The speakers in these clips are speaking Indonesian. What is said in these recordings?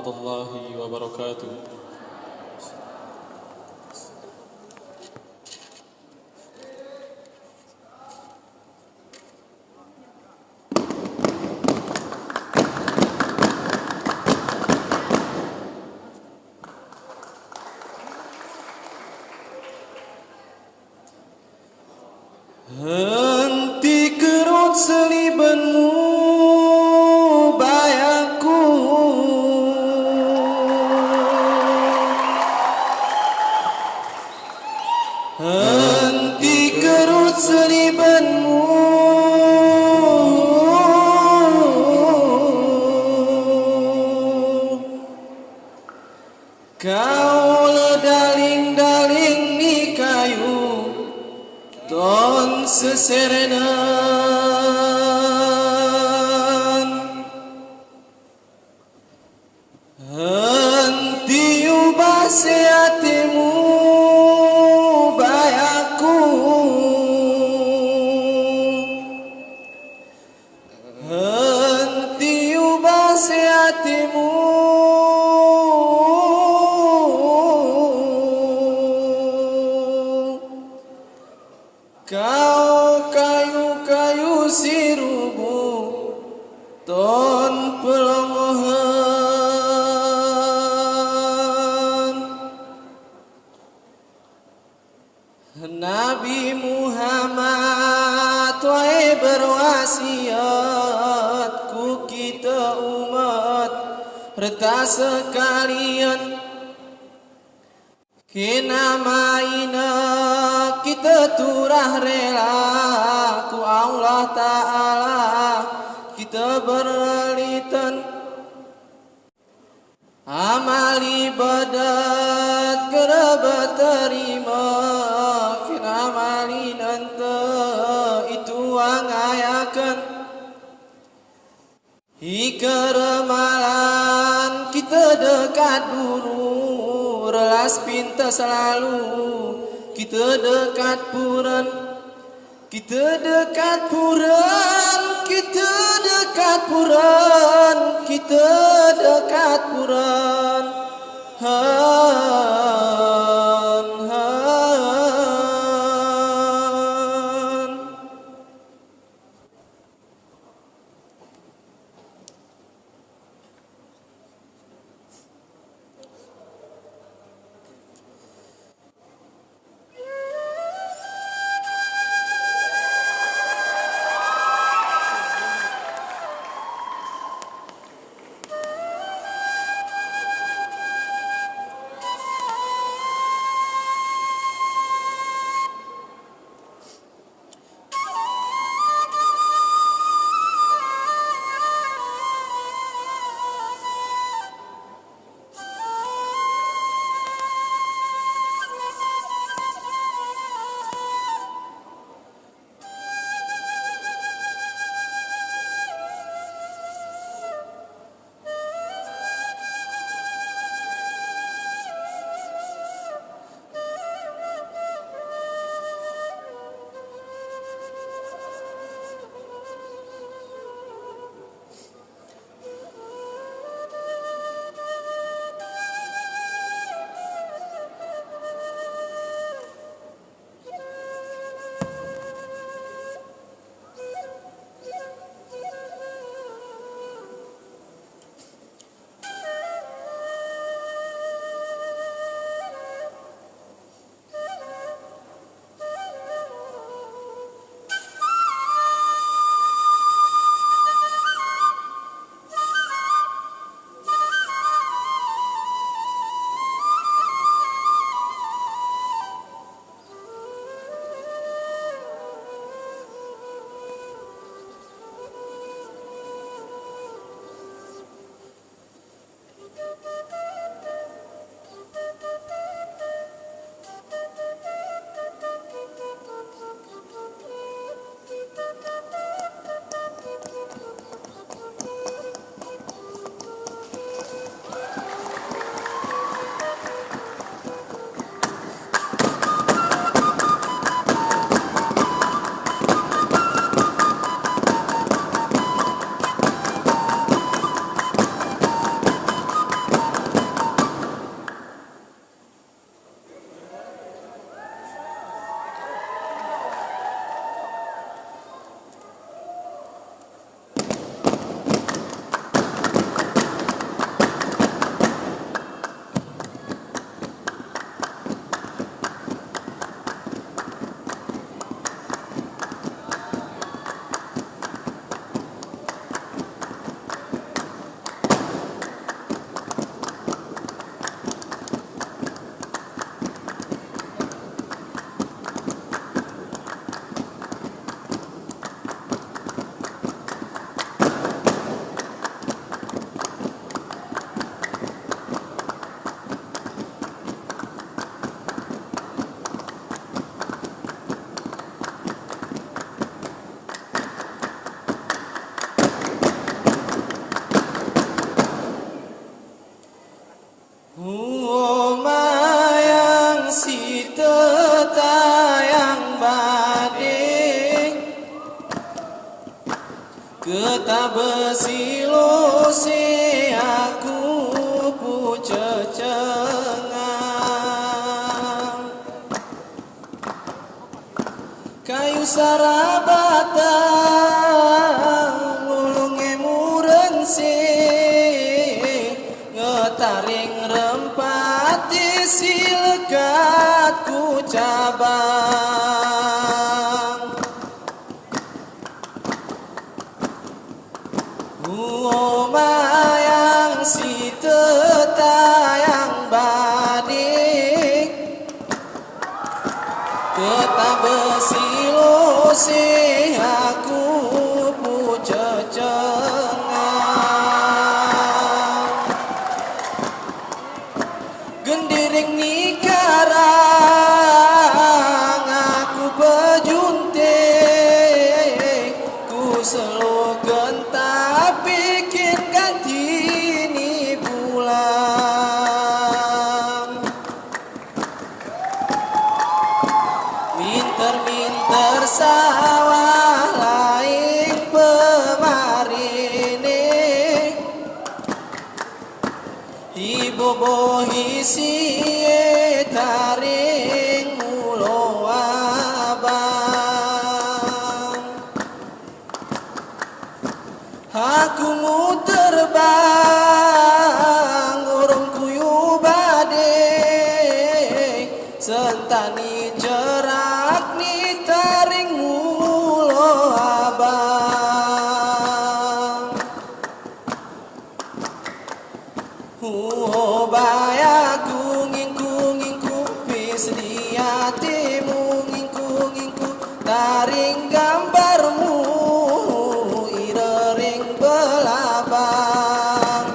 warahmatullahi wabarakatuh. Henti kerut selibanmu bayangku, henti kerut selibanmu, kau daling-daling ni kayu ton seserenan, henti ubah hatimu bayaku, henti ubah hatimu, kau kayu-kayu sirubu ton pelongohan. Nabi Muhammad wae berwasiat ku kita umat reta sekalian, kena maina kita turah rela ku Allah Ta'ala, kita berlitan amal ibadat keraba terima, kena malin ente itu angayakan ikeremalan kita dekat dulu, relas pinta selalu kita dekat puran, kita dekat puran, kita dekat puran, kita dekat puran. Han, han. Mayang si tetayang bading ketabesilo si aku pucecengang kayu sarabatang ngulunge murensi ngetaring rempati silekat ku cabang mayang si tetayang badik tetap besilo si aku pucecengang gendiring nikarang aku pejunting ku selogen tak bikin ganti ni pulang minter-minter sawah laing pemarine ibobohi siye taring mulo abang aku muter bang urung kuyu bading sentani jerak ni taring mulo abang bayaku ngingku pis diati ngingku taring gambarmu irering belabang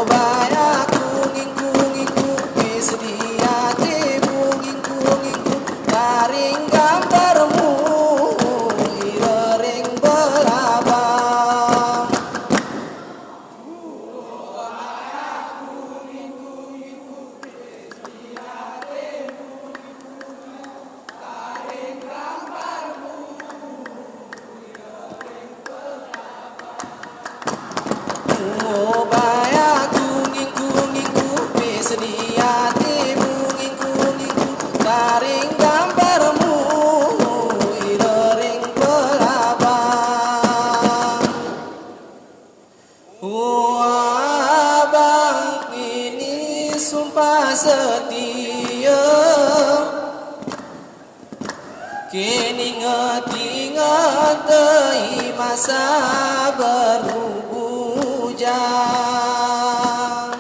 bayaku ngingku pis diati ngingku taring gambarmu irering belabang bayaku ngingku pis diatimu ngingku taring gambarmu irering pelabang abang ini sumpah setia kini ingat dei masa berhubujang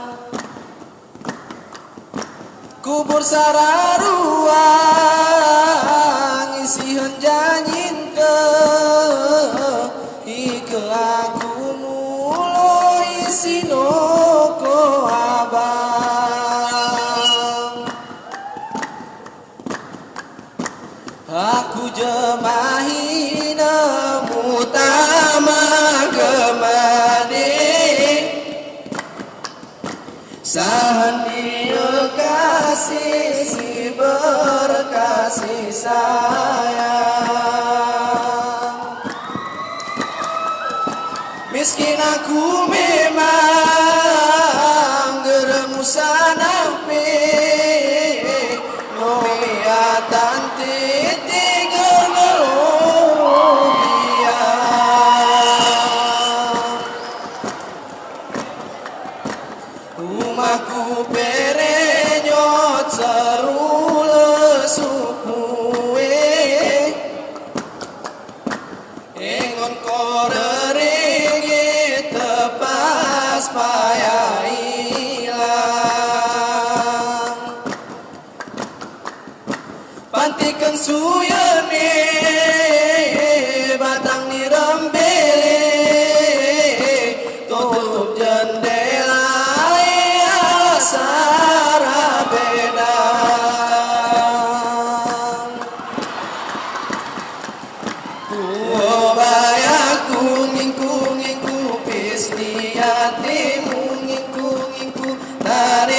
kubur sararuang isihan janyin ke ike aku mulo isinoko abang aku jemahina mutama gemade sahan dia kasih si berkasih sayang miskin aku memang geremusan api noyatan titik rumahku perenyot seru lesupue engon koreringi tepas payah hilang pantikan suyene batang ni rembele tutup jendela sarabedang bayaku ngingku pis diatimu ngingku tarik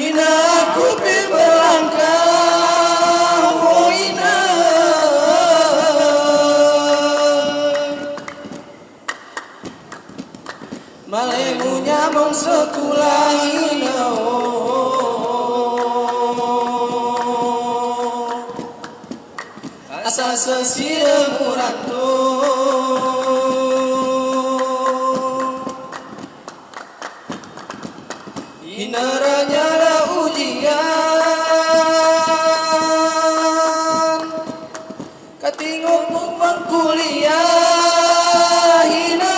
Ina ku berlangkah, oh ina. Malemu nyamong sekolah ina, asal sesirem urantu. Inaranya ujian, katingok mong kuliah hina.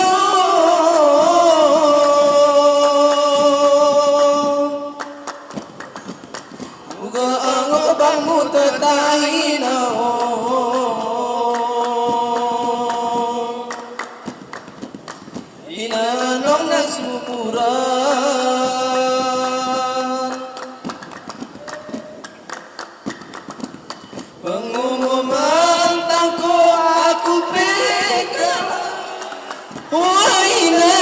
Uga angok bangmu tetahina. Ina nong nasumuran, pengumuman tangko aku pegang, oh ina.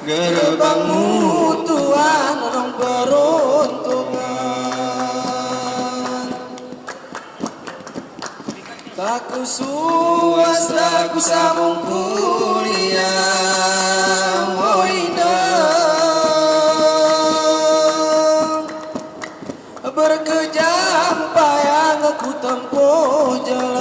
Gerbangmu Tuhan orang peruntungan, tak ku swasta ku sambung kuliah, oh indah. Berkejam payah aku tempuh jalan,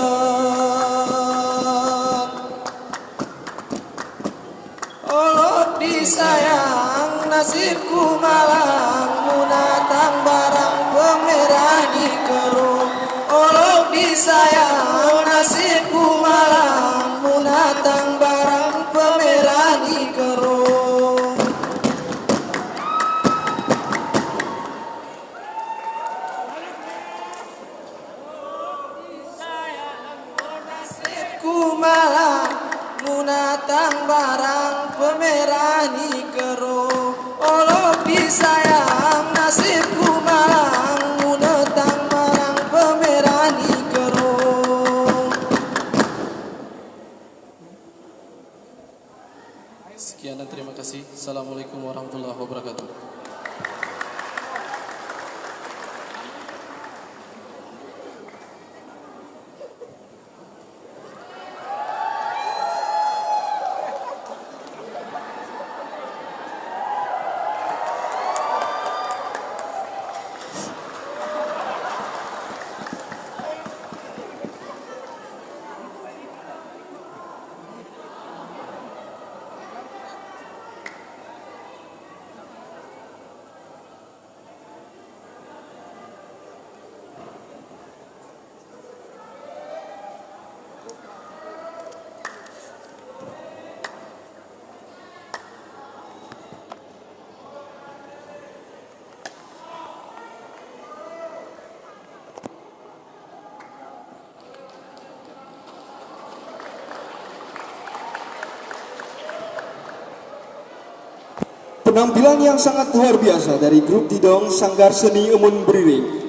Allah disayang nasibku malang, munatang barang pemerah di kerung. Allah disayang nasibku malang, munatang barang pemerah di kerung. Nasibku malang, munatang barang pemerah di kerung. Allah disayang nasibku malang, munatang barang pemerah di kerung. Sekian dan terima kasih. Assalamualaikum warahmatullahi wabarakatuh. Penampilan yang sangat luar biasa dari grup Tidong Sanggar Seni Umun Beriring